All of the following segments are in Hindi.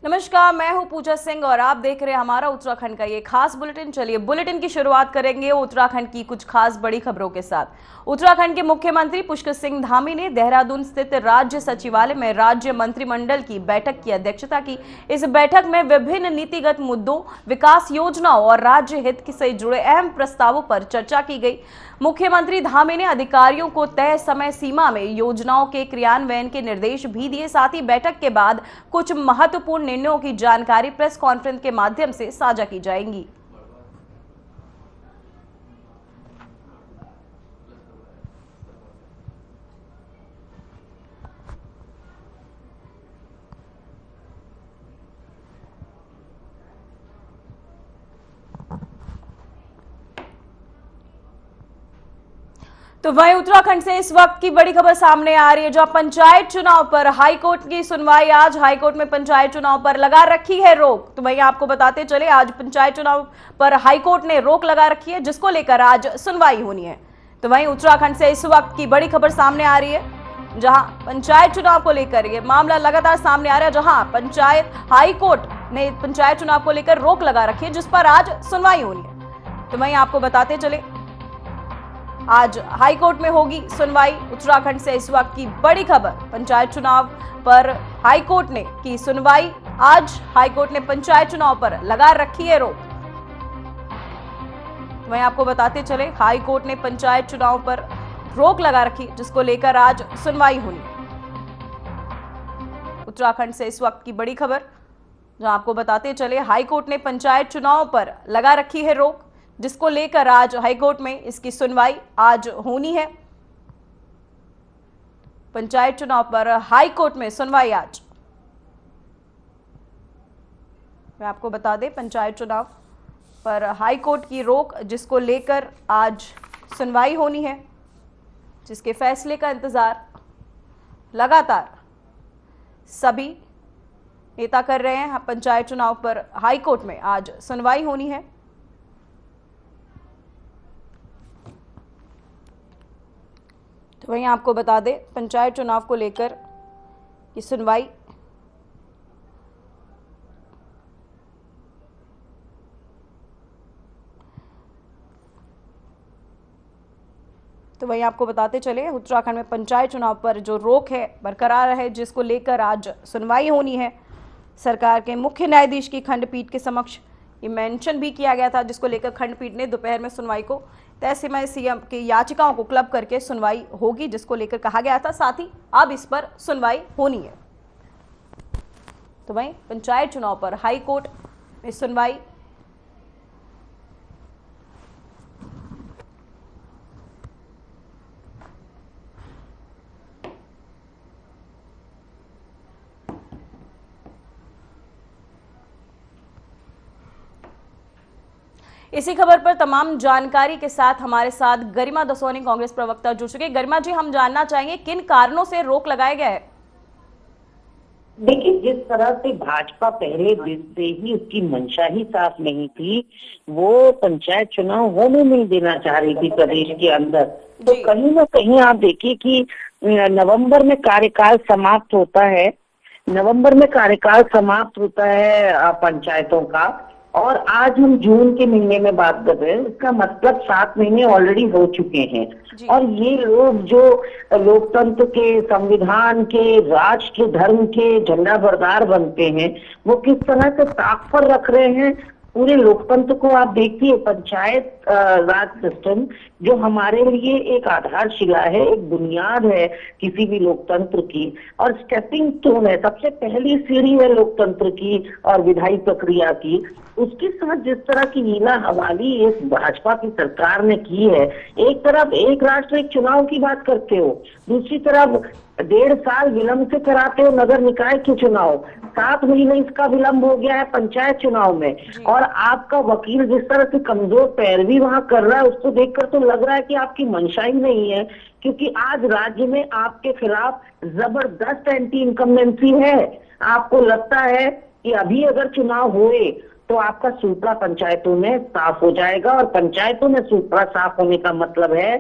नमस्कार, मैं हूं पूजा सिंह और आप देख रहे हैं हमारा उत्तराखंड का ये खास बुलेटिन। चलिए बुलेटिन की शुरुआत करेंगे उत्तराखंड की कुछ खास बड़ी खबरों के साथ। उत्तराखंड के मुख्यमंत्री पुष्कर सिंह धामी ने देहरादून स्थित राज्य सचिवालय में राज्य मंत्रिमंडल की बैठक की अध्यक्षता की। इस बैठक में विभिन्न नीतिगत मुद्दों, विकास योजनाओं और राज्य हित से जुड़े अहम प्रस्तावों पर चर्चा की गई। मुख्यमंत्री धामी ने अधिकारियों को तय समय सीमा में योजनाओं के क्रियान्वयन के निर्देश भी दिए। साथ ही बैठक के बाद कुछ महत्वपूर्ण निर्णयों की जानकारी प्रेस कॉन्फ्रेंस के माध्यम से साझा की जाएगी। तो वहीं उत्तराखंड से इस वक्त की बड़ी खबर सामने आ रही है, जहां पंचायत चुनाव पर हाईकोर्ट की सुनवाई। आज हाईकोर्ट में पंचायत चुनाव पर लगा रखी है रोक। तो वहीं आपको बताते चले, आज पंचायत चुनाव पर हाईकोर्ट ने रोक लगा रखी है, जिसको लेकर आज सुनवाई होनी है। तो वहीं उत्तराखंड से इस वक्त की बड़ी खबर सामने आ रही है, जहां पंचायत चुनाव को लेकर ये मामला लगातार सामने आ रहा है, जहां पंचायत हाईकोर्ट ने पंचायत चुनाव को लेकर रोक लगा रखी है, जिस पर आज सुनवाई होनी है। तो वहीं आपको बताते चले, आज हाईकोर्ट में होगी सुनवाई। उत्तराखंड से इस वक्त की बड़ी खबर, पंचायत चुनाव पर हाईकोर्ट ने की सुनवाई। आज हाईकोर्ट ने पंचायत चुनाव पर लगा रखी है रोक। वहीं आपको बताते चले, हाईकोर्ट ने पंचायत चुनाव पर रोक लगा रखी, जिसको लेकर आज सुनवाई होनी। उत्तराखंड से इस वक्त की बड़ी खबर, जहां आपको बताते चले, हाईकोर्ट ने पंचायत चुनाव पर लगा रखी है रोक, जिसको लेकर आज हाईकोर्ट में इसकी सुनवाई आज होनी है। पंचायत चुनाव पर हाईकोर्ट में सुनवाई आज। मैं आपको बता दें, पंचायत चुनाव पर हाईकोर्ट की रोक, जिसको लेकर आज सुनवाई होनी है, जिसके फैसले का इंतजार लगातार सभी नेता कर रहे हैं। पंचायत चुनाव पर हाईकोर्ट में आज सुनवाई होनी है। तो वहीं आपको बता दें, पंचायत चुनाव को लेकर की सुनवाई तो वहीं आपको बताते चले, उत्तराखंड में पंचायत चुनाव पर जो रोक है बरकरार है, जिसको लेकर आज सुनवाई होनी है। सरकार के मुख्य न्यायाधीश की खंडपीठ के समक्ष ये मेंशन भी किया गया था, जिसको लेकर खंडपीठ ने दोपहर में सुनवाई को तय समय सीएम की याचिकाओं को क्लब करके सुनवाई होगी, जिसको लेकर कहा गया था। साथ ही अब इस पर सुनवाई होनी है। तो वहीं पंचायत चुनाव पर हाईकोर्ट में सुनवाई इसी खबर पर तमाम जानकारी के साथ हमारे साथ गरिमा दसोनी, कांग्रेस प्रवक्ता, जुड़ चुके। गरिमा जी, हम जानना चाहेंगे किन कारणों से रोक लगाया गया है? देखिए, जिस तरह से भाजपा पहले दिन से ही उसकी मंशा ही साफ नहीं थी, वो पंचायत चुनाव होने नहीं देना चाह रही थी प्रदेश के अंदर। तो कहीं ना कहीं आप देखिए कि नवंबर में कार्यकाल समाप्त होता है, पंचायतों का, और आज हम जून के महीने में बात कर रहे हैं। इसका मतलब 7 महीने ऑलरेडी हो चुके हैं। और ये लोग जो लोकतंत्र के, संविधान के, राष्ट्र के, धर्म के झंडा बरदार बनते हैं, वो किस तरह से ताक पर रख रहे हैं पूरे लोकतंत्र को। आप देखिए, पंचायत राज सिस्टम जो हमारे लिए एक आधारशिला है, एक बुनियाद है किसी भी लोकतंत्र की, और स्टेपिंग स्टोन है, सबसे पहली सीढ़ी है लोकतंत्र की और विधायी प्रक्रिया की। उसके साथ जिस तरह की हीला हवाली इस भाजपा की सरकार ने की है, एक तरफ एक राष्ट्र एक चुनाव की बात करते हो, दूसरी तरफ 1.5 साल विलंब से कराते हो नगर निकाय के चुनाव, 7 महीने इसका विलंब हो गया है पंचायत चुनाव में। और आपका वकील जिस तरह से कमजोर पैरवी वहां कर रहा है, उसको देखकर तो लग रहा है कि आपकी मंशा ही नहीं है, क्योंकि आज राज्य में आपके खिलाफ जबरदस्त एंटी इनकम्बेंसी है। आपको लगता है कि अभी अगर चुनाव हुए तो आपका सूपड़ा पंचायतों में साफ हो जाएगा, और पंचायतों में सूपड़ा साफ होने का मतलब है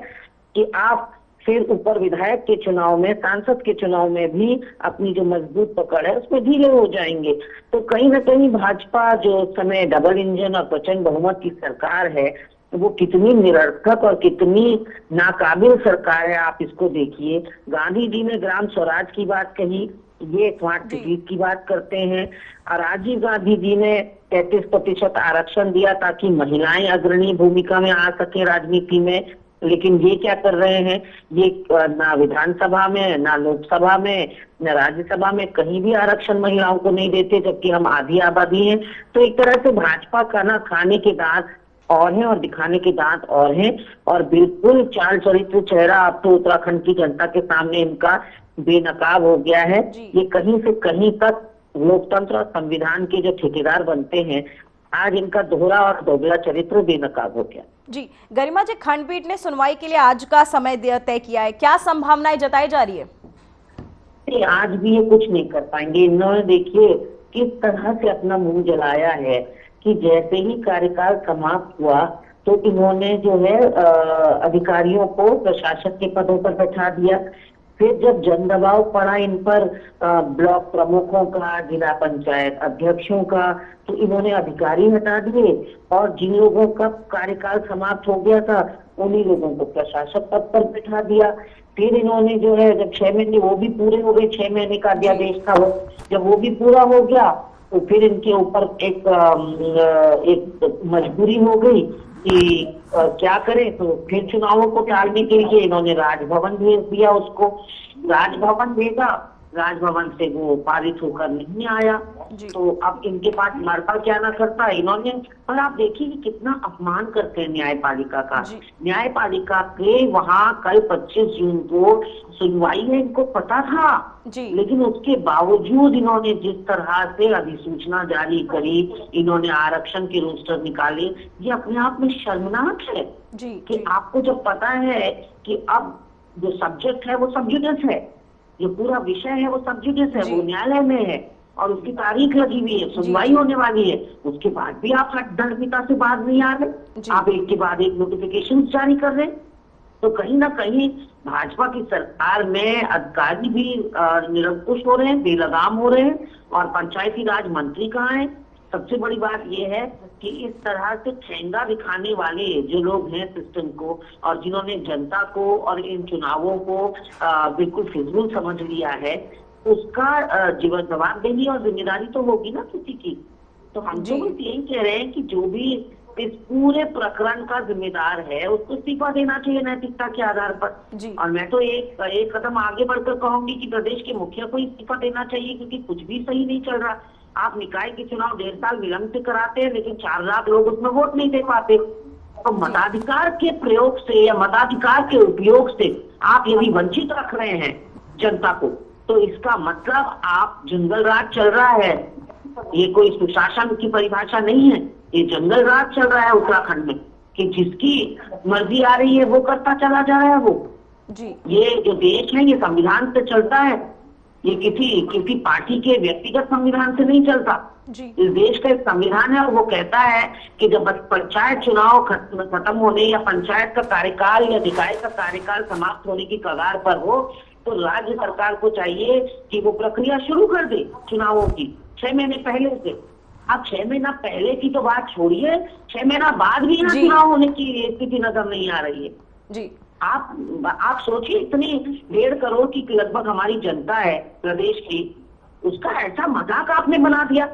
कि आप फिर ऊपर विधायक के चुनाव में, सांसद के चुनाव में भी अपनी जो मजबूत पकड़ है उसमें ढीले हो जाएंगे। तो कहीं ना कहीं भाजपा जो समय डबल इंजन और प्रचंड बहुमत की सरकार है, वो कितनी निरर्थक और कितनी नाकाबिल सरकार है, आप इसको देखिए। गांधी जी ने ग्राम स्वराज की बात कही, ये स्मार्ट सिटीज की बात करते हैं। और राजीव गांधी जी ने 33% आरक्षण दिया ताकि महिलाएं अग्रणी भूमिका में आ सके राजनीति में, लेकिन ये क्या कर रहे हैं, ये ना विधानसभा में, ना लोकसभा में, ना राज्यसभा में कहीं भी आरक्षण महिलाओं को नहीं देते, जबकि हम आधी आबादी हैं। तो एक तरह से भाजपा का ना खाने के दांत और हैं और दिखाने के दांत और हैं, और बिल्कुल चाल चरित्र चेहरा अब तो उत्तराखंड की जनता के सामने इनका बेनकाब हो गया है। ये कहीं से कहीं तक लोकतंत्र और संविधान के जो ठेकेदार बनते हैं, आज इनका दोहरा और दोगला चरित्र बेनकाब हो गया। जी गरिमा जी, खंडपीठ ने सुनवाई के लिए आज का समय तय किया है, क्या संभावनाएं जताई जा रही है? आज भी ये कुछ नहीं कर पाएंगे। इन्होंने देखिए किस तरह से अपना मुंह जलाया है कि जैसे ही कार्यकाल समाप्त हुआ तो इन्होंने जो है अधिकारियों को प्रशासक के पदों पर बैठा दिया। फिर जब जन दबाव पड़ा इन पर ब्लॉक प्रमुखों का, जिला पंचायत अध्यक्षों का, तो इन्होंने अधिकारी हटा दिए और जिन लोगों का कार्यकाल समाप्त हो गया था उन्हीं लोगों को प्रशासक पद पर बैठा दिया। फिर इन्होंने जो है जब 6 महीने वो भी पूरे हो गए, 6 महीने का अध्यादेश था वो, जब वो भी पूरा हो गया तो फिर इनके ऊपर एक मजबूरी हो गई कि क्या करें। तो फिर चुनावों को टालने के लिए इन्होंने राजभवन भेज दिया उसको। राजभवन भेजा, राजभवन से वो पारित होकर नहीं आया, तो अब इनके पास मरता क्या ना करता इन्होंने। और आप देखिए कि कितना अपमान करते हैं न्यायपालिका का। न्यायपालिका के वहाँ कल 25 जून को सुनवाई है, इनको पता था, लेकिन उसके बावजूद इन्होंने जिस तरह से अधिसूचना जारी करी, इन्होंने आरक्षण के रोस्टर निकाले, ये अपने आप में शर्मनाक है कि आपको जब पता है कि अब जो सब्जेक्ट है वो सब जुडिस है, जो पूरा विषय है वो सब जुडिस है, वो न्यायालय में है और उसकी तारीख लगी हुई है, सुनवाई होने वाली है, उसके बाद भी आप धर्मिता से बाहर नहीं आ रहे, आप एक के बाद एक नोटिफिकेशन जारी कर रहे। तो कहीं ना कहीं भाजपा की सरकार में अधिकारी भी निरंकुश हो रहे हैं, बेलगाम हो रहे हैं, और पंचायती राज मंत्री कहाँ है। सबसे बड़ी बात यह है कि इस तरह से ठेंगा दिखाने वाले जो लोग हैं सिस्टम को, और जिन्होंने जनता को और इन चुनावों को बिल्कुल फिजूल समझ लिया है, उसका जीवन जवाबदेही और जिम्मेदारी तो होगी ना किसी की। तो हम तो बस यही कह रहे हैं कि जो भी इस पूरे प्रकरण का जिम्मेदार है उसको इस्तीफा देना चाहिए नैतिकता के आधार पर। और मैं तो एक कदम आगे बढ़कर कहूंगी कि प्रदेश के मुखिया को इस्तीफा देना चाहिए, क्योंकि कुछ भी सही नहीं चल रहा। आप निकाय के चुनाव 1.5 साल विलंब से कराते हैं, लेकिन 4 लाख लोग उसमें वोट नहीं दे पाते। तो मताधिकार के प्रयोग से या मताधिकार के उपयोग से आप यदि वंचित रख रहे हैं जनता को, तो इसका मतलब आप जंगल राज चल रहा है। ये कोई सुशासन की परिभाषा नहीं है, ये जंगल राज चल रहा है उत्तराखंड में, कि जिसकी मर्जी आ रही है वो करता चला जा रहा है वो। ये जो देश है ये संविधान से चलता है, ये किसी पार्टी के व्यक्तिगत संविधान से नहीं चलता। इस देश का एक संविधान है और वो कहता है कि जब पंचायत चुनाव खत्म होने या पंचायत का कार्यकाल या निकाय का कार्यकाल समाप्त होने की कगार पर हो, तो राज्य सरकार को चाहिए कि वो प्रक्रिया शुरू कर दे चुनावों की 6 महीने पहले से। अब 6 महीना पहले की तो बात छोड़िए, 6 महीना बाद भी यहाँ चुनाव होने की स्थिति नजर नहीं आ रही है। आप सोचिए, इतनी 1.5 करोड़ की लगभग हमारी जनता है प्रदेश की, उसका ऐसा मजाक आपने बना दिया।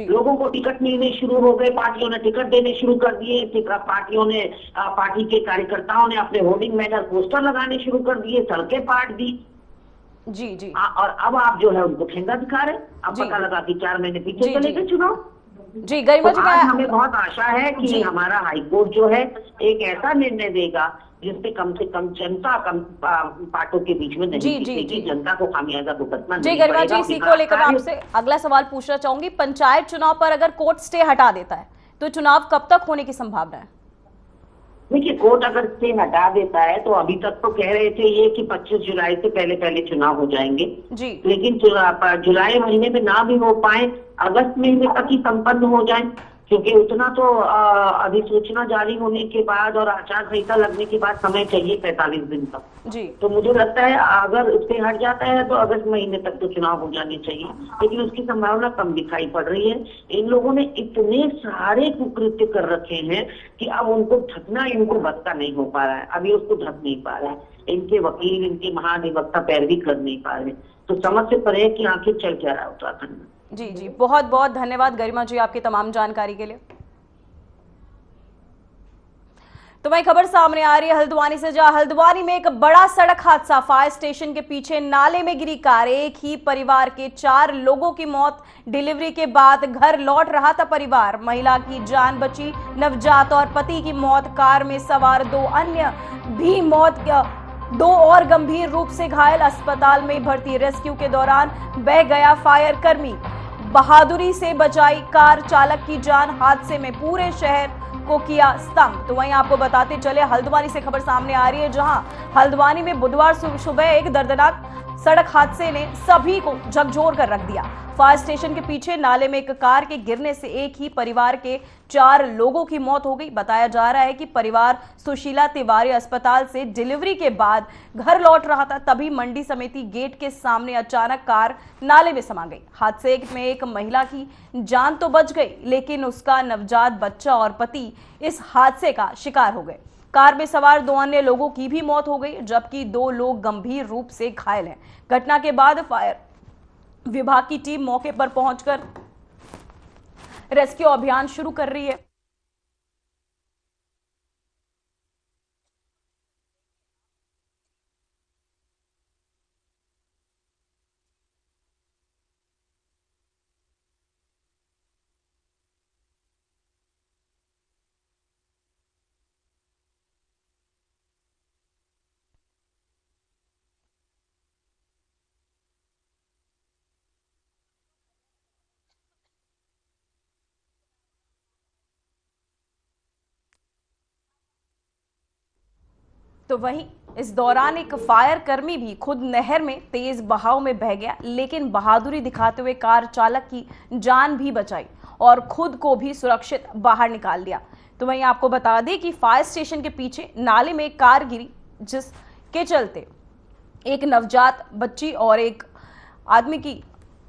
लोगों को टिकट मिलने शुरू हो गए, पार्टियों ने टिकट देने शुरू कर दिए, पार्टी के कार्यकर्ताओं ने अपने होर्डिंग बैनर पोस्टर लगाने शुरू कर दिए, सड़कें पाट दी। और अब आप जो है उनको ठेंगा दिखा रहे। अब पता लगा कि 4 महीने पीछे चले गए चुनाव। गरिमा जी, हमें बहुत आशा है कि हमारा हाईकोर्ट जो है एक ऐसा निर्णय देगा जिससे कम से कम जनता पार्टों के बीच में नहीं जीतेगी, जनता को खामियाजा भुगतना नहीं पड़ेगा। गरिमा जी, इसी को लेकर आपसे अगला सवाल पूछना चाहूंगी। पंचायत चुनाव पर अगर कोर्ट स्टे हटा देता है तो चुनाव कब तक होने की संभावना है? देखिए, कोर्ट अगर स्टे हटा देता है तो अभी तक तो कह रहे थे ये कि 25 जुलाई से पहले चुनाव हो जाएंगे, लेकिन जुलाई महीने में ना भी हो पाए, अगस्त महीने तक ही संपन्न हो जाए, क्योंकि उतना तो अधिसूचना जारी होने के बाद और आचार संहिता लगने के बाद समय चाहिए 45 दिन तक। जी। तो मुझे लगता है अगर उससे हट जाता है तो अगस्त महीने तक तो चुनाव हो जाने चाहिए, लेकिन उसकी संभावना कम दिखाई पड़ रही है। इन लोगों ने इतने सारे कुकृत्य कर रखे हैं कि अब उनको ढकना इनको बत्ता नहीं हो पा रहा है, अभी उसको ढक नहीं पा रहा है। इनके वकील, इनके महाधिवक्ता पैरवी कर नहीं पा रहे। तो समझ से परे है कि आखिर चल क्या रहा है उत्तराखंड में। जी जी, बहुत बहुत धन्यवाद गरिमा जी आपकी तमाम जानकारी के लिए। तो वही खबर सामने आ रही है हल्द्वानी से, जहां हल्द्वानी में एक बड़ा सड़क हादसा, फायर स्टेशन के पीछे नाले में गिरी कार, एक ही परिवार के 4 लोगों की मौत। डिलीवरी के बाद घर लौट रहा था परिवार, महिला की जान बची, नवजात और पति की मौत। कार में सवार 2 अन्य भी मौत, 2 और गंभीर रूप से घायल, अस्पताल में भर्ती। रेस्क्यू के दौरान बह गया फायर कर्मी, बहादुरी से बचाई कार चालक की जान। हादसे में पूरे शहर को किया स्तंभ। तो वहीं आपको बताते चले हल्द्वानी से खबर सामने आ रही है, जहां हल्द्वानी में बुधवार सुबह एक दर्दनाक सड़क हादसे ने सभी को झकझोर कर रख दिया। फायर स्टेशन के पीछे नाले में एक कार के गिरने से एक ही परिवार के 4 लोगों की मौत हो गई। बताया जा रहा है कि परिवार सुशीला तिवारी अस्पताल से डिलीवरी के बाद घर लौट रहा था, तभी मंडी समिति गेट के सामने अचानक कार नाले में समा गई। हादसे में एक महिला की जान तो बच गई, लेकिन उसका नवजात बच्चा और पति इस हादसे का शिकार हो गए। कार में सवार 2 अन्य लोगों की भी मौत हो गई, जबकि 2 लोग गंभीर रूप से घायल हैं। घटना के बाद फायर विभाग की टीम मौके पर पहुंचकर रेस्क्यू अभियान शुरू कर रही है। तो वहीं इस दौरान एक फायर कर्मी भी खुद नहर में तेज बहाव में बह गया, लेकिन बहादुरी दिखाते हुए कार चालक की जान भी बचाई और खुद को भी सुरक्षित बाहर निकाल दिया। तो वहीं आपको बता दें कि फायर स्टेशन के पीछे नाले में एक कार गिरी, जिसके चलते एक नवजात बच्ची और एक आदमी की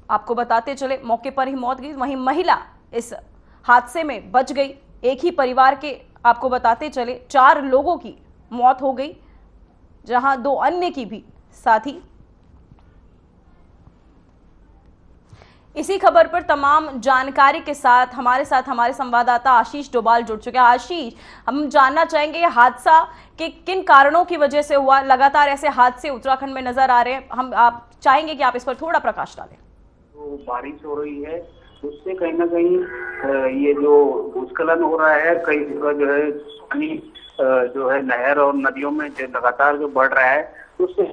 आपको बताते चले मौके पर ही मौत गई। वहीं महिला इस हादसे में बच गई। एक ही परिवार के आपको बताते चले 4 लोगों की मौत हो गई, जहां 2 अन्य की भी साथ ही। इसी खबर पर तमाम जानकारी के साथ हमारे संवाददाता आशीष डोभाल जुड़ चुके हैं। आशीष, हम जानना चाहेंगे हादसा के किन कारणों की वजह से हुआ? लगातार ऐसे हादसे उत्तराखंड में नजर आ रहे हैं, आप चाहेंगे कि आप इस पर थोड़ा प्रकाश डालें। तो बारिश हो रही है, उससे कहीं ना कहीं ये जो भूस्खलन हो रहा है, कई जगह जो है पानी जो है नहर और नदियों में जो लगातार जो बढ़ रहा है, उससे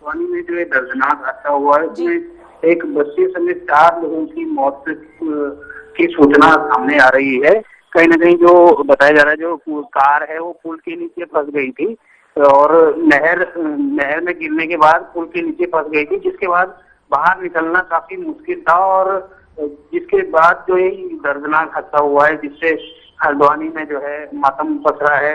पानी में जो है दर्दनाक हादसा हुआ है। उसमें एक बच्चे समेत 4 लोगों की मौत की सूचना सामने आ रही है। कहीं ना कहीं जो बताया जा रहा है, जो कार है वो पुल के नीचे फंस गई थी और नहर में गिरने के बाद पुल के नीचे फंस गई थी, जिसके बाद बाहर निकलना काफी मुश्किल था और जिसके बाद जो ये दर्दनाक हादसा हुआ है, जिससे हल्द्वानी में जो है मातम पसरा है।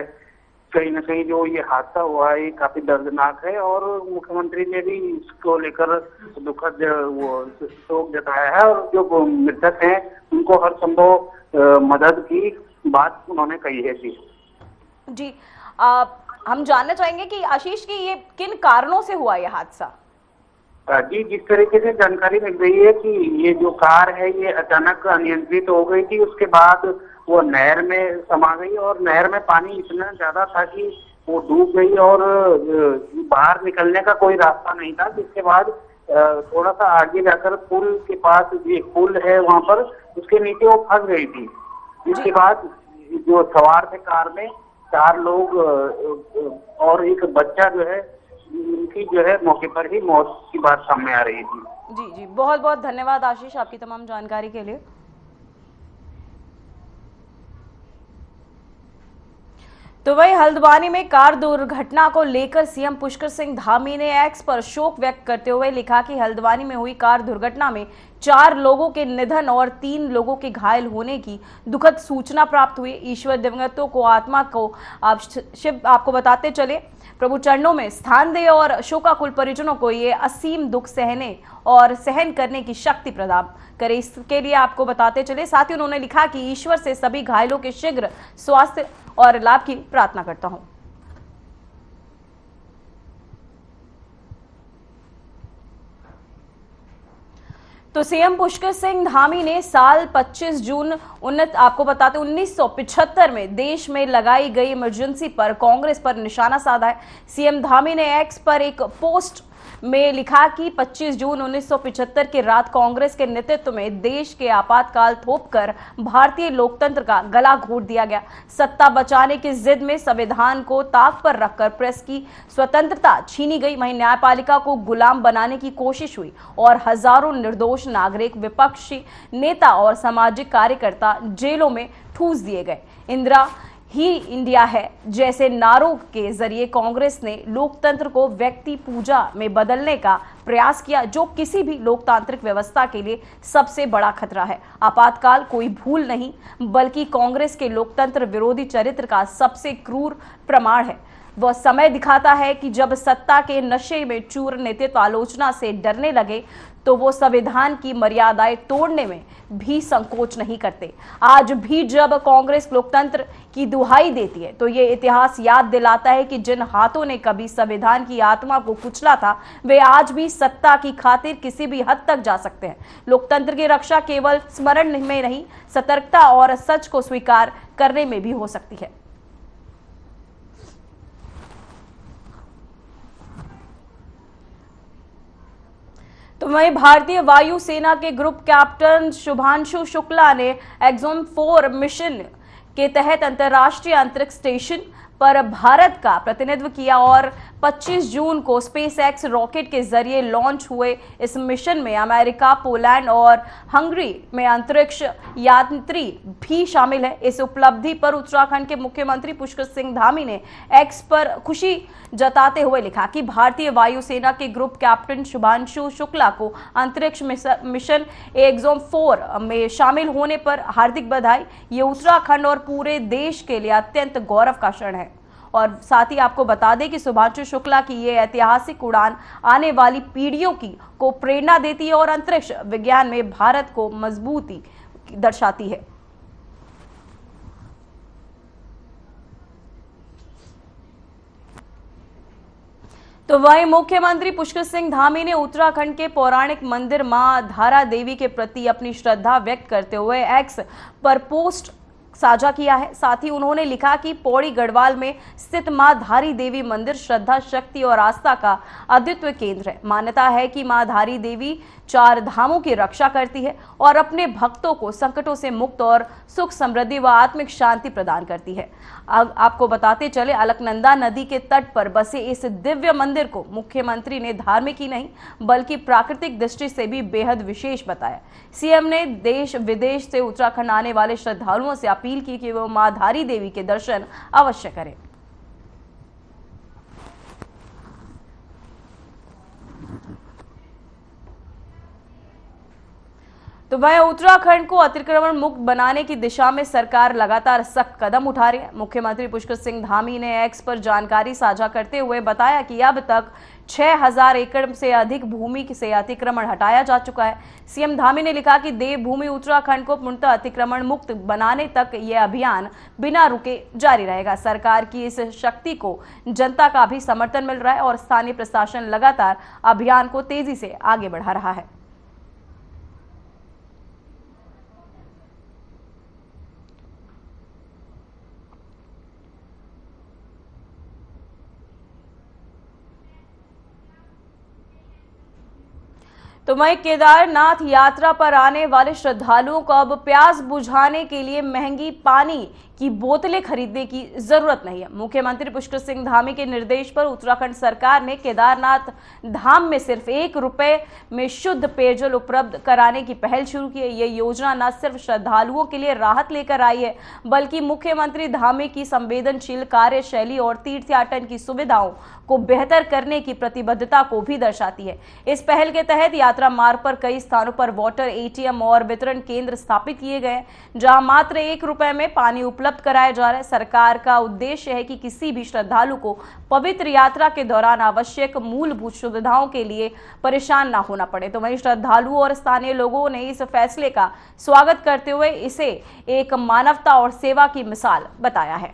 कहीं ना कहीं जो ये हादसा हुआ है ये काफी दर्दनाक है और मुख्यमंत्री ने भी इसको लेकर दुखद वो शोक जताया है और जो मृतक हैं उनको हर संभव मदद की बात उन्होंने कही है। जी, हम जानना चाहेंगे कि आशीष की ये किन कारणों से हुआ ये हादसा? जी, जिस तरीके से जानकारी मिल रही है कि ये जो कार है ये अचानक अनियंत्रित हो गई थी, उसके बाद वो नहर में समा गई और नहर में पानी इतना ज्यादा था कि वो डूब गई और बाहर निकलने का कोई रास्ता नहीं था। जिसके बाद थोड़ा सा आगे जाकर पुल के पास एक पुल है, वहां पर उसके नीचे वो फंस गई थी। इसके बाद जो सवार थे कार में 4 लोग और एक बच्चा जो है, उनकी जो है मौके पर ही मौत की बात सामने आ रही थी। जी जी, बहुत बहुत धन्यवाद आशीष आपकी तमाम जानकारी के लिए। तो वही हल्द्वानी में कार दुर्घटना को लेकर सीएम पुष्कर सिंह धामी ने एक्स पर शोक व्यक्त करते हुए लिखा कि हल्द्वानी में हुई कार दुर्घटना में 4 लोगों के निधन और 3 लोगों के घायल होने की दुखद सूचना प्राप्त हुई। ईश्वर दिवंगतों को आत्मा को शिव आपको बताते चले प्रभु चरणों में स्थान दे और शोकाकुल परिजनों को ये असीम दुख सहने और सहन करने की शक्ति प्रदान करे, इसके लिए आपको बताते चले। साथ ही उन्होंने लिखा कि ईश्वर से सभी घायलों के शीघ्र स्वास्थ्य और लाभ की प्रार्थना करता हूं। तो सीएम पुष्कर सिंह धामी ने साल 25 जून आपको बताते 1975 में देश में लगाई गई इमरजेंसी पर कांग्रेस पर निशाना साधा है। सीएम धामी ने एक्स पर एक पोस्ट में लिखा कि 25 जून 1975 की रात कांग्रेस के नेतृत्व में देश के आपातकाल थोपकर भारतीय लोकतंत्र का गला घोट दिया गया। सत्ता बचाने की जिद में संविधान को ताक पर रखकर प्रेस की स्वतंत्रता छीनी गई। वहीं न्यायपालिका को गुलाम बनाने की कोशिश हुई और हजारों निर्दोष नागरिक, विपक्षी नेता और सामाजिक कार्यकर्ता जेलों में ठूस दिए गए। इंदिरा ही इंडिया है जैसे नारों के जरिए कांग्रेस ने लोकतंत्र को व्यक्ति पूजा में बदलने का प्रयास किया, जो किसी भी लोकतांत्रिक व्यवस्था के लिए सबसे बड़ा खतरा है। आपातकाल कोई भूल नहीं, बल्कि कांग्रेस के लोकतंत्र विरोधी चरित्र का सबसे क्रूर प्रमाण है। वह समय दिखाता है कि जब सत्ता के नशे में चूर नेतृत्व आलोचना से डरने लगे तो वो संविधान की मर्यादाएं तोड़ने में भी संकोच नहीं करते। आज भी जब कांग्रेस लोकतंत्र की दुहाई देती है तो ये इतिहास याद दिलाता है कि जिन हाथों ने कभी संविधान की आत्मा को कुचला था, वे आज भी सत्ता की खातिर किसी भी हद तक जा सकते हैं। लोकतंत्र की रक्षा केवल स्मरण में नहीं, सतर्कता और सच को स्वीकार करने में भी हो सकती है। तो वहीं भारतीय वायुसेना के ग्रुप कैप्टन शुभांशु शुक्ला ने एक्सोम 4 मिशन के तहत अंतर्राष्ट्रीय अंतरिक्ष स्टेशन पर भारत का प्रतिनिधित्व किया और 25 जून को स्पेस एक्स रॉकेट के जरिए लॉन्च हुए इस मिशन में अमेरिका, पोलैंड और हंगरी में अंतरिक्ष यात्री भी शामिल है। इस उपलब्धि पर उत्तराखंड के मुख्यमंत्री पुष्कर सिंह धामी ने एक्स पर खुशी जताते हुए लिखा कि भारतीय वायुसेना के ग्रुप कैप्टन शुभांशु शुक्ला को अंतरिक्ष मिशन एक्सोम 4 में शामिल होने पर हार्दिक बधाई। ये उत्तराखंड और पूरे देश के लिए अत्यंत गौरव का क्षण है। और साथ ही आपको बता दें कि शुभांशु शुक्ला की ये ऐतिहासिक उड़ान आने वाली पीढ़ियों को प्रेरणा देती है और अंतरिक्ष विज्ञान में भारत को मजबूती दर्शाती है। तो वहीं मुख्यमंत्री पुष्कर सिंह धामी ने उत्तराखंड के पौराणिक मंदिर मां धारा देवी के प्रति अपनी श्रद्धा व्यक्त करते हुए एक्स पर पोस्ट साझा किया है। साथ ही उन्होंने लिखा कि पौड़ी गढ़वाल में स्थित मां धारी देवी मंदिर श्रद्धा, शक्ति और आस्था का अद्वितीय केंद्र है। मान्यता है कि मां धारी देवी 4 धामों की रक्षा करती है और अपने भक्तों को संकटों से मुक्त और सुख, समृद्धि व आत्मिक शांति प्रदान करती है। आपको बताते चले, अलकनंदा नदी के तट पर बसे इस दिव्य मंदिर को मुख्यमंत्री ने धार्मिक ही नहीं बल्कि प्राकृतिक दृष्टि से भी बेहद विशेष बताया। सीएम ने देश विदेश से उत्तराखंड आने वाले श्रद्धालुओं से अपील की कि वो मां धारी देवी के दर्शन अवश्य करें। तो वह उत्तराखंड को अतिक्रमण मुक्त बनाने की दिशा में सरकार लगातार सख्त कदम उठा रही है। मुख्यमंत्री पुष्कर सिंह धामी ने एक्स पर जानकारी साझा करते हुए बताया कि अब तक 6000 एकड़ से अधिक भूमि से अतिक्रमण हटाया जा चुका है। सीएम धामी ने लिखा कि देवभूमि उत्तराखंड को पूर्णतः अतिक्रमण मुक्त बनाने तक यह अभियान बिना रुके जारी रहेगा। सरकार की इस शक्ति को जनता का भी समर्थन मिल रहा है और स्थानीय प्रशासन लगातार अभियान को तेजी से आगे बढ़ा रहा है। तो वहीं केदारनाथ यात्रा पर आने वाले श्रद्धालुओं को अब प्यास बुझाने के लिए महंगी पानी की बोतलें खरीदने की जरूरत नहीं है। मुख्यमंत्री पुष्कर सिंह धामी के निर्देश पर उत्तराखंड सरकार ने केदारनाथ धाम में सिर्फ ₹1 में शुद्ध पेयजल उपलब्ध कराने की पहल शुरू की है। ये योजना न सिर्फ श्रद्धालुओं के लिए राहत लेकर आई है, बल्कि मुख्यमंत्री धामी की संवेदनशील कार्यशैली और तीर्थयाटन की सुविधाओं को बेहतर करने की प्रतिबद्धता को भी दर्शाती है। इस पहल के तहत यात्रा मार्ग पर कई स्थानों पर वाटर ATM और वितरण केंद्र स्थापित किए गए, जहां मात्र ₹1 में पानी उपलब्ध कराया जा रहा है। सरकार का उद्देश्य है कि किसी भी श्रद्धालु को पवित्र यात्रा के दौरान आवश्यक मूलभूत सुविधाओं के लिए परेशान ना होना पड़े। तो वहीं श्रद्धालुओं और स्थानीय लोगों ने इस फैसले का स्वागत करते हुए इसे एक मानवता और सेवा की मिसाल बताया है।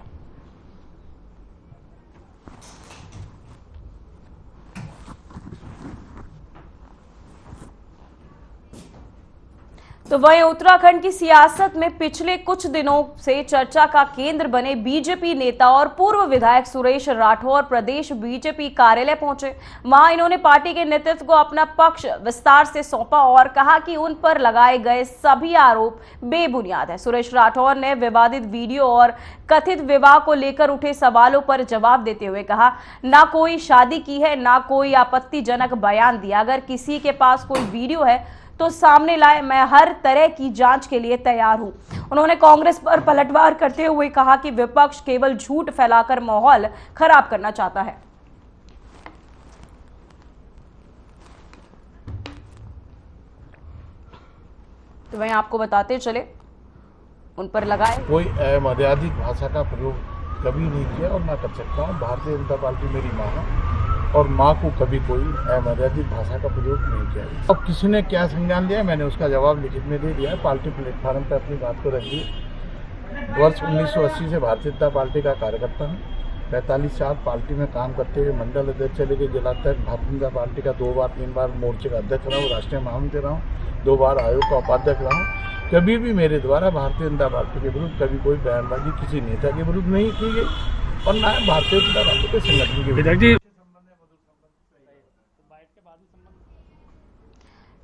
तो वहीं उत्तराखंड की सियासत में पिछले कुछ दिनों से चर्चा का केंद्र बने बीजेपी नेता और पूर्व विधायक सुरेश राठौर प्रदेश बीजेपी कार्यालय पहुंचे। वहां इन्होंने पार्टी के नेतृत्व को अपना पक्ष विस्तार से सौंपा और कहा कि उन पर लगाए गए सभी आरोप बेबुनियाद है। सुरेश राठौर ने विवादित वीडियो और कथित विवाह को लेकर उठे सवालों पर जवाब देते हुए कहा, ना कोई शादी की है, ना कोई आपत्तिजनक बयान दिया। अगर किसी के पास कोई वीडियो है तो सामने लाए, मैं हर तरह की जांच के लिए तैयार हूं। उन्होंने कांग्रेस पर पलटवार करते हुए कहा कि विपक्ष केवल झूठ फैलाकर माहौल खराब करना चाहता है। तो वहीं आपको बताते चले, उन पर लगाए कोई अमर्यादित भाषा का प्रयोग कभी नहीं किया और ना कर सकता हूँ। भारतीय जनता पार्टी मेरी माँ है और माँ को कभी कोई अमर्यादित भाषा का प्रयोग नहीं किया। अब किसी ने क्या संज्ञान लिया, मैंने उसका जवाब लिखित में दे दिया है। पार्टी प्लेटफार्म पर अपनी बात को रख दी। वर्ष 1980 से भारतीय जनता पार्टी का कार्यकर्ता हूँ। 45 साल पार्टी में काम करते हुए मंडल अध्यक्ष से लेकर जिलाध्यक्ष, भारतीय जनता पार्टी का 2 बार 3 बार मोर्चे का अध्यक्ष रहा हूँ, राष्ट्रीय महामंत्री रहा हूँ, 2 बार आयोग का उपाध्यक्ष रहा हूँ। कभी भी मेरे द्वारा भारतीय जनता पार्टी के विरुद्ध कभी कोई बयानबाजी किसी नेता के विरुद्ध नहीं की गई और न भारतीय जनता पार्टी के संगठन के विरुद्ध।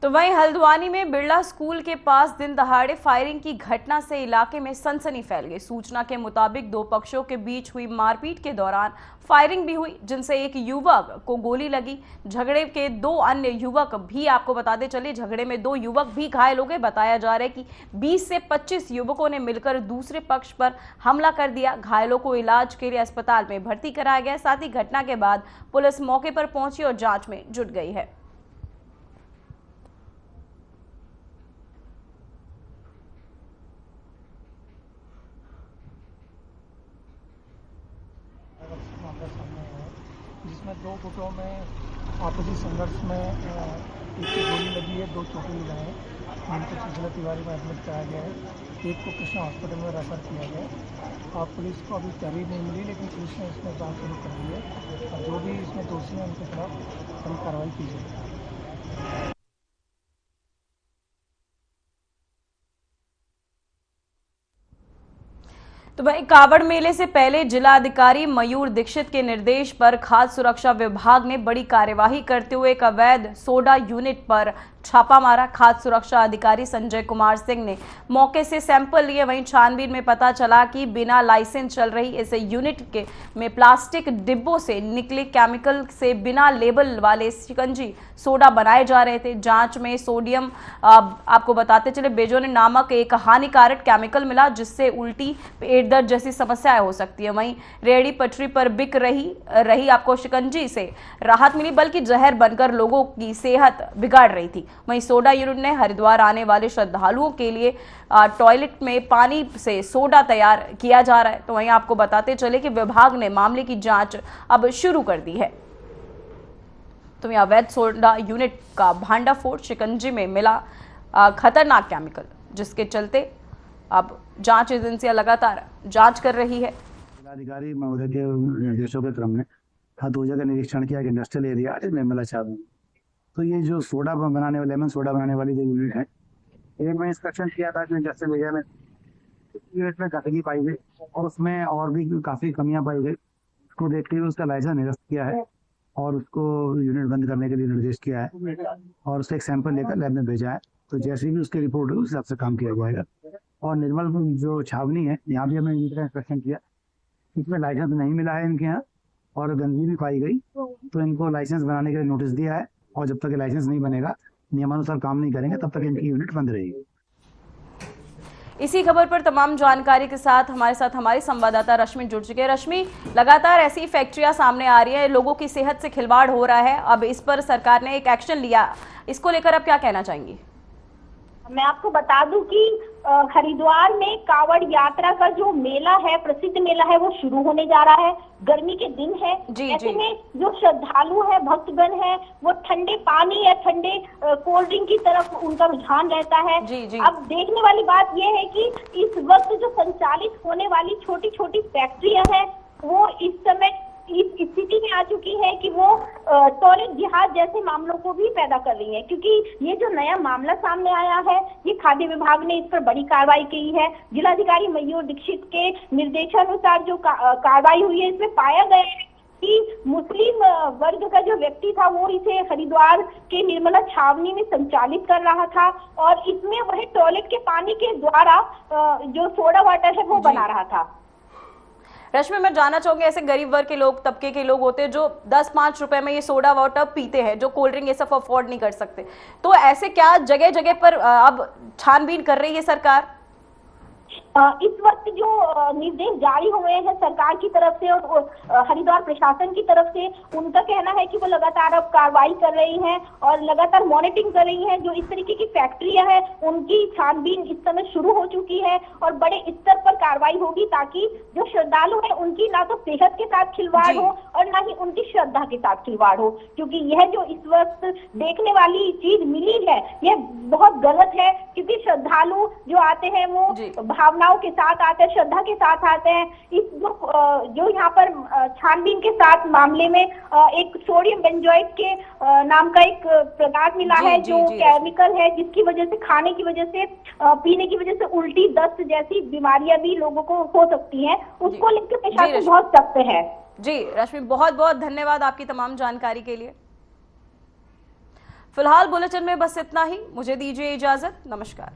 तो वहीं हल्द्वानी में बिरला स्कूल के पास दिन दहाड़े फायरिंग की घटना से इलाके में सनसनी फैल गई। सूचना के मुताबिक 2 पक्षों के बीच हुई मारपीट के दौरान फायरिंग भी हुई, जिनसे एक युवक को गोली लगी। झगड़े के 2 अन्य युवक भी, आपको बताते चले, झगड़े में 2 युवक भी घायल हो गए। बताया जा रहा है कि 20 से 25 युवकों ने मिलकर दूसरे पक्ष पर हमला कर दिया। घायलों को इलाज के लिए अस्पताल में भर्ती कराया गया। साथ ही घटना के बाद पुलिस मौके पर पहुंची और जांच में जुट गई है। जिसमें 2 गुटों में आपसी संघर्ष में एक की गोली लगी है, 2 चोटें लगाए हैं, जिनको सुशीला तिवारी में एडमिट कराया गया है। एक को कृष्णा हॉस्पिटल में रेफर किया गया है और पुलिस को अभी तहरीर नहीं मिली, लेकिन पुलिस ने इसमें जांच शुरू कर दी है और जो भी इसमें दोषी हैं उनके खिलाफ कड़ी कार्रवाई की जाएगी। तो भाई, कावड़ मेले से पहले जिलाधिकारी मयूर दीक्षित के निर्देश पर खाद्य सुरक्षा विभाग ने बड़ी कार्यवाही करते हुए एक अवैध सोडा यूनिट पर छापा मारा। खाद्य सुरक्षा अधिकारी संजय कुमार सिंह ने मौके से सैंपल लिए। वहीं छानबीन में पता चला कि बिना लाइसेंस चल रही इस यूनिट के में प्लास्टिक डिब्बों से निकले केमिकल से बिना लेबल वाले शिकंजी सोडा बनाए जा रहे थे। जांच में सोडियम, आपको बताते चले, बेंजोइन नामक एक हानिकारक केमिकल मिला, जिससे उल्टी, पेट दर्द जैसी समस्याएं हो सकती है। वहीं रेहड़ी पटरी पर बिक रही आपको शिकंजी से राहत मिली, बल्कि जहर बनकर लोगों की सेहत बिगाड़ रही थी। वहीं सोडा यूनिट ने हरिद्वार आने वाले श्रद्धालुओं के लिए टॉयलेट में पानी से सोडा तैयार किया जा रहा है। तो वहीं आपको बताते चले कि विभाग ने मामले की जांच अब शुरू कर दी है। तो यह अवैध सोडा यूनिट का भांडाफोड़, शिकंजी में मिला खतरनाक केमिकल, जिसके चलते अब जांच एजेंसियां लगातार जांच कर रही है। जिलाधिकारी महोदय के निर्देशों के क्रम में हथौजा का निरीक्षण किया कि इंडस्ट्रियल एरिया निर्मला छाव। तो ये जो सोडा बनाने वाले, लेमन सोडा बनाने वाली जो यूनिट है, एक में इंस्पेक्शन किया था कि इंडस्ट्रियल एरिया में यूनिट में गंदगी पाई गई और उसमें और भी काफ़ी कमियां पाई गई। उसको देखते हुए उसका लाइसेंस निरस्त किया है और उसको यूनिट बंद करने के लिए निर्देश किया है और उसका एक सैंपल लेकर लैब में भेजा है। तो जैसे भी उसकी रिपोर्ट होगी उस हिसाब से काम किया जाएगा। और निर्मल जो छावनी है, यहाँ भी हमें इंस्पेक्शन किया, इसमें लाइसेंस नहीं मिला है इनके यहाँ और गंदगी भी पाई गई, तो इनको लाइसेंस बनाने के लिए नोटिस दिया है और जब तक ये लाइसेंस नहीं बनेगा, नियमानुसार काम नहीं करेंगे, तब तक इनकी यूनिट बंद रहेगी। इसी खबर पर तमाम जानकारी के साथ हमारी संवाददाता रश्मि जुड़ चुके हैं। रश्मि, लगातार ऐसी फैक्ट्रियां सामने आ रही है, लोगों की सेहत से खिलवाड़ हो रहा है, अब इस पर सरकार ने एक एक्शन लिया, इसको लेकर अब क्या कहना चाहेंगी? मैं आपको बता दूं कि हरिद्वार में कावड़ यात्रा का जो मेला है, प्रसिद्ध मेला है, वो शुरू होने जा रहा है। गर्मी के दिन है, ऐसे में जो श्रद्धालु है, भक्तगण है, वो ठंडे पानी या ठंडे कोल्ड ड्रिंक की तरफ उनका रुझान रहता है। अब देखने वाली बात यह है कि इस वक्त जो संचालित होने वाली छोटी छोटी फैक्ट्रियां हैं, वो इस समय इस स्थिति में आ चुकी है कि वो टॉयलेट जिहाद जैसे मामलों को भी पैदा कर रही है, क्योंकि ये जो नया मामला सामने आया है, ये खाद्य विभाग ने इस पर बड़ी कार्रवाई की है। जिलाधिकारी मयूर दीक्षित के निर्देशानुसार जो कार्रवाई हुई है, इसमें पाया गया है कि मुस्लिम वर्ग का जो व्यक्ति था, वो इसे हरिद्वार के निर्मला छावनी में संचालित कर रहा था और इसमें वह टॉयलेट के पानी के द्वारा जो सोडा वाटर है वो बना रहा था। रश्मि, मैं जानना चाहूंगी, ऐसे गरीब वर्ग के लोग, तबके के लोग होते हैं जो 10-5 रुपए में ये सोडा वाटर पीते हैं, जो कोल्ड ड्रिंक ये सब अफोर्ड नहीं कर सकते, तो ऐसे क्या जगह जगह पर अब छानबीन कर रही है सरकार? इस वक्त जो निर्देश जारी हुए हैं सरकार की तरफ से और हरिद्वार प्रशासन की तरफ से, उनका कहना है कि वो लगातार अब कार्रवाई कर रही हैं और लगातार मॉनिटरिंग कर रही हैं। जो इस तरीके की फैक्ट्रियां हैं, उनकी छानबीन इस समय शुरू हो चुकी है और बड़े स्तर पर कार्रवाई होगी, ताकि जो श्रद्धालु है उनकी ना तो सेहत के साथ खिलवाड़ हो और ना ही उनकी श्रद्धा के साथ खिलवाड़ हो। क्योंकि यह जो इस वक्त देखने वाली चीज मिली है, यह बहुत गलत है, क्योंकि श्रद्धालु जो आते हैं वो भावनाओं के साथ आते हैं, श्रद्धा के साथ आते हैं। इस जो यहाँ पर छानबीन के साथ मामले में एक सोडियम बेंजोएट के नाम का एक पदार्थ मिला है, जो केमिकल है, जिसकी वजह से, खाने की वजह से, पीने की वजह से उल्टी, दस्त जैसी बीमारियां भी लोगों को हो सकती हैं। उसको लेकर प्रशासन बहुत सख्त है। जी रश्मि, बहुत बहुत धन्यवाद आपकी तमाम जानकारी के लिए। फिलहाल बुलेटिन में बस इतना ही, मुझे दीजिए इजाजत, नमस्कार।